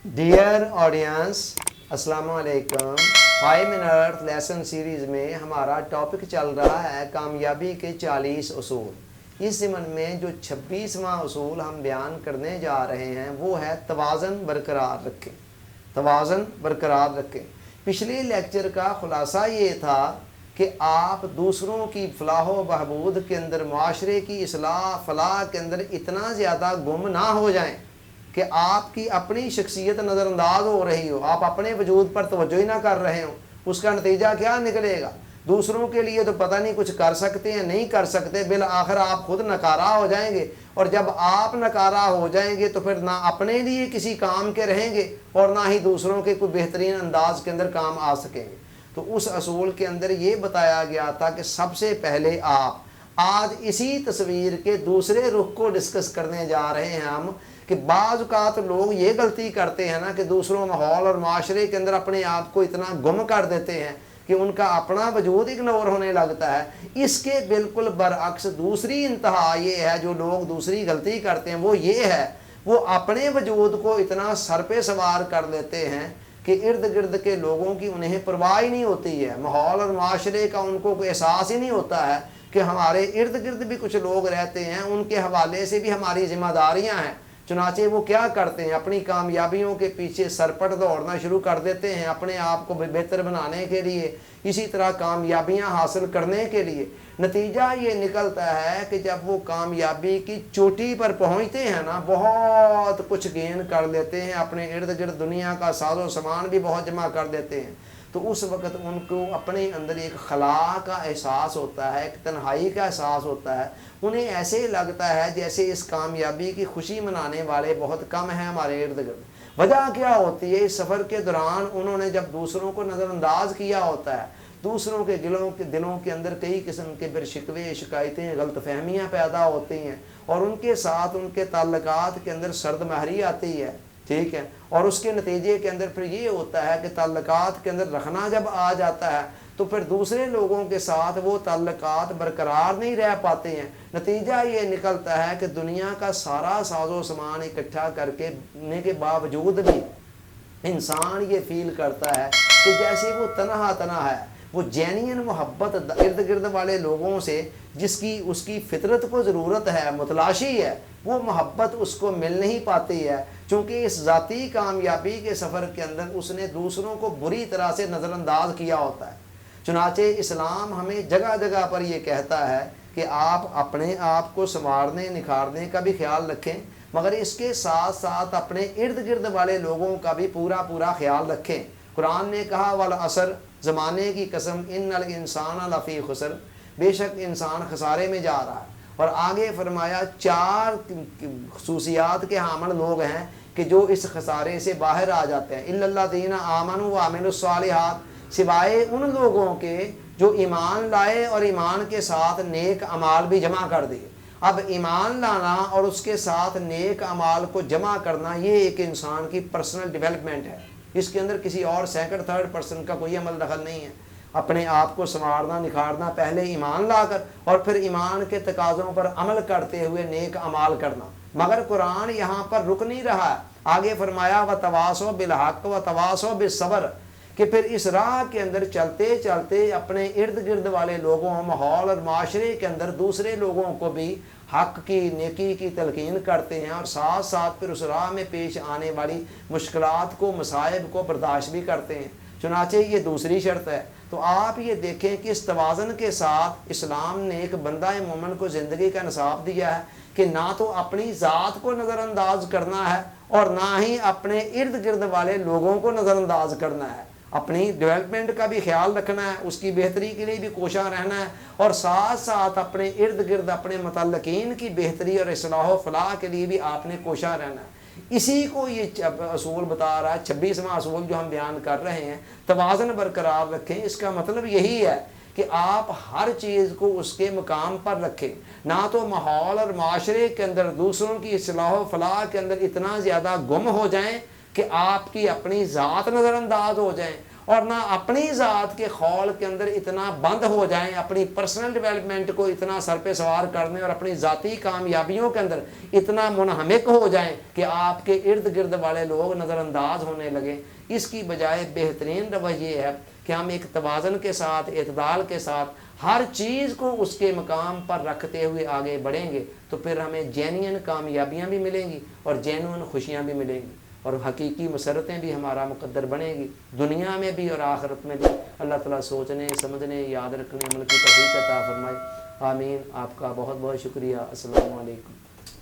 Dear audience, अस्सलाम वालेकुम। 5 minute lesson series में हमारा टॉपिक चल रहा है कामयाबी के 40 उसूल। इस ज़मन में जो 26वां उसूल हम बयान करने जा रहे हैं वो है तवाज़न बरकरार रखें। तवाज़न बरकरार रखें। पिछले लेक्चर का ख़ुलासा ये था कि आप दूसरों की फलाह व बहबूद के अंदर, माशरे की इस्लाह फलाह के अंदर इतना ज़्यादा गुम ना हो जाएं कि आपकी अपनी शख्सियत नज़रअंदाज हो रही हो, आप अपने वजूद पर तवज्जो ही ना कर रहे हो। उसका नतीजा क्या निकलेगा? दूसरों के लिए तो पता नहीं कुछ कर सकते हैं नहीं कर सकते, बिल आखिर आप खुद नकारा हो जाएंगे। और जब आप नकारा हो जाएंगे तो फिर ना अपने लिए किसी काम के रहेंगे और ना ही दूसरों के कोई बेहतरीन अंदाज के अंदर काम आ सकेंगे। तो उस असूल के अंदर ये बताया गया था कि सबसे पहले आप आज इसी तस्वीर के दूसरे रुख को डिस्कस करने जा रहे हैं हम, कि बाज़ औक़ात लोग ये गलती करते हैं ना कि दूसरों माहौल और माशरे के अंदर अपने आप को इतना गुम कर देते हैं कि उनका अपना वजूद इग्नोर होने लगता है। इसके बिल्कुल बरअक्स दूसरी इंतहा ये है, जो लोग दूसरी गलती करते हैं वो ये है, वो अपने वजूद को इतना सर पे सवार कर लेते हैं कि इर्द गिर्द के लोगों की उन्हें परवाह ही नहीं होती है, माहौल और माशरे का उनको कोई एहसास ही नहीं होता है कि हमारे इर्द गिर्द भी कुछ लोग रहते हैं, उनके हवाले से भी हमारी जिम्मेदारियां हैं। चुनाचे वो क्या करते हैं, अपनी कामयाबियों के पीछे सरपट दौड़ना शुरू कर देते हैं अपने आप को बेहतर बनाने के लिए, इसी तरह कामयाबियां हासिल करने के लिए। नतीजा ये निकलता है कि जब वो कामयाबी की चोटी पर पहुंचते हैं ना, बहुत कुछ गेन कर लेते हैं, अपने इर्द गिर्द दुनिया का साजो सामान भी बहुत जमा कर देते हैं, तो उस वक़्त उनको अपने अंदर एक खला का एहसास होता है, एक तन्हाई का एहसास होता है। उन्हें ऐसे लगता है जैसे इस कामयाबी की खुशी मनाने वाले बहुत कम हैं हमारे इर्द गिर्द। वजह क्या होती है? इस सफ़र के दौरान उन्होंने जब दूसरों को नज़रअंदाज किया होता है, दूसरों के दिलों के अंदर कई किस्म के फिर शिकवे शिकायतें गलत फहमियाँ पैदा होती हैं और उनके साथ उनके ताल्लुकात के अंदर सर्द महरी आती है, ठीक है। और उसके नतीजे के अंदर फिर ये होता है कि ताल्लुकात के अंदर रखना जब आ जाता है तो फिर दूसरे लोगों के साथ वो ताल्लुकात बरकरार नहीं रह पाते हैं। नतीजा ये निकलता है कि दुनिया का सारा साजो सामान इकट्ठा करने के बावजूद भी इंसान ये फील करता है कि जैसे वो तनहा तनहा है। वो जेन्युइन मोहब्बत इर्द गिर्द वाले लोगों से जिसकी उसकी फितरत को ज़रूरत है, मुतलाशी है, वो मोहब्बत उसको मिल नहीं पाती है, क्योंकि इस ज़ाती कामयाबी के सफ़र के अंदर उसने दूसरों को बुरी तरह से नज़रअंदाज किया होता है। चुनाचे इस्लाम हमें जगह जगह पर यह कहता है कि आप अपने आप को संवारने निखारने का भी ख्याल रखें, मगर इसके साथ साथ अपने इर्द गिर्द वाले लोगों का भी पूरा पूरा ख्याल रखें। कुरान ने कहा वल असर, ज़माने की कसम, इन्नल इंसान लफ़ी खुसर, बेशक इंसान खसारे में जा रहा है। और आगे फरमाया 4 खसूसियात के हामिल लोग हैं कि जो इस खसारे से बाहर आ जाते हैं। इल्लल्लज़ीना आमनू व अमिलुस्सालिहात, सिवाय उन लोगों के जो ईमान लाए और ईमान के साथ नेक अमाल भी जमा कर दिए। अब ईमान लाना और उसके साथ नेक अमाल को जमा करना ये एक इंसान की पर्सनल डेवलपमेंट है, इसके अंदर किसी और सेकंड थर्ड पर्सन का कोई अमल दखल नहीं है। अपने आप को संवारना निखारना पहले ईमान लाकर और फिर ईमान के तकाज़ों पर अमल करते हुए नेक अमाल करना। मगर कुरान यहाँ पर रुक नहीं रहा है, आगे फरमाया व तवासो बिल हक़ व तवासो बिस सब्र, कि फिर इस राह के अंदर चलते चलते अपने इर्द गिर्द वाले लोगों, माहौल और माशरे के अंदर दूसरे लोगों को भी हक़ की नेकी की तलकीन करते हैं और साथ साथ फिर उस राह में पेश आने वाली मुश्किलात को, मसाइब को बर्दाश्त भी करते हैं। चुनाचे ये दूसरी शर्त है। तो आप ये देखें कि इस तवाज़न के साथ इस्लाम ने एक बंदा मोमिन को ज़िंदगी का निसाब दिया है कि ना तो अपनी ज़ात को नज़रअंदाज करना है और ना ही अपने इर्द गिर्द वाले लोगों को नज़रअंदाज करना है। अपनी डेवलपमेंट का भी ख्याल रखना है, उसकी बेहतरी के लिए भी कोशिश रहना है और साथ साथ अपने इर्द गिर्द अपने मुतल्लकीन की बेहतरी और इस्लाह फलाह के लिए भी आपने कोशिश रहना है। इसी को ये असूल बता रहा है, 26वां असूल जो हम बयान कर रहे हैं, तवाज़न बरकरार रखें। इसका मतलब यही है कि आप हर चीज़ को उसके मुकाम पर रखें, ना तो माहौल और माशरे के अंदर दूसरों की इस्लाह फलाह के अंदर इतना ज़्यादा गुम हो जाएं कि आपकी अपनी ज़ात नज़रअंदाज हो जाएं اور نہ اپنی ذات کے خول کے اندر اتنا بند ہو جائیں، اپنی پرسنل ڈیولپمنٹ کو اتنا سر پہ سوار کر دیں اور اپنی ذاتی کامیابیوں کے اندر اتنا منہمک ہو جائیں کہ آپ کے ارد گرد والے لوگ نظر انداز ہونے لگیں۔ اس کی بجائے بہترین رویہ یہ ہے کہ ہم ایک توازن کے ساتھ، اعتدال کے ساتھ ہر چیز کو اس کے مقام پر رکھتے ہوئے آگے بڑھیں گے تو پھر ہمیں جینوئن کامیابیاں بھی ملیں گی اور جینوئن خوشیاں بھی ملیں گی، اور حقیقی مسرتیں بھی ہمارا مقدر بنے گی، دنیا میں بھی اور آخرت میں بھی۔ اللہ تعالیٰ سوچنے، سمجھنے، یاد رکھنے، عمل کی توفیق عطا فرمائے، آمین۔ آپ کا بہت بہت شکریہ۔ السلام علیکم۔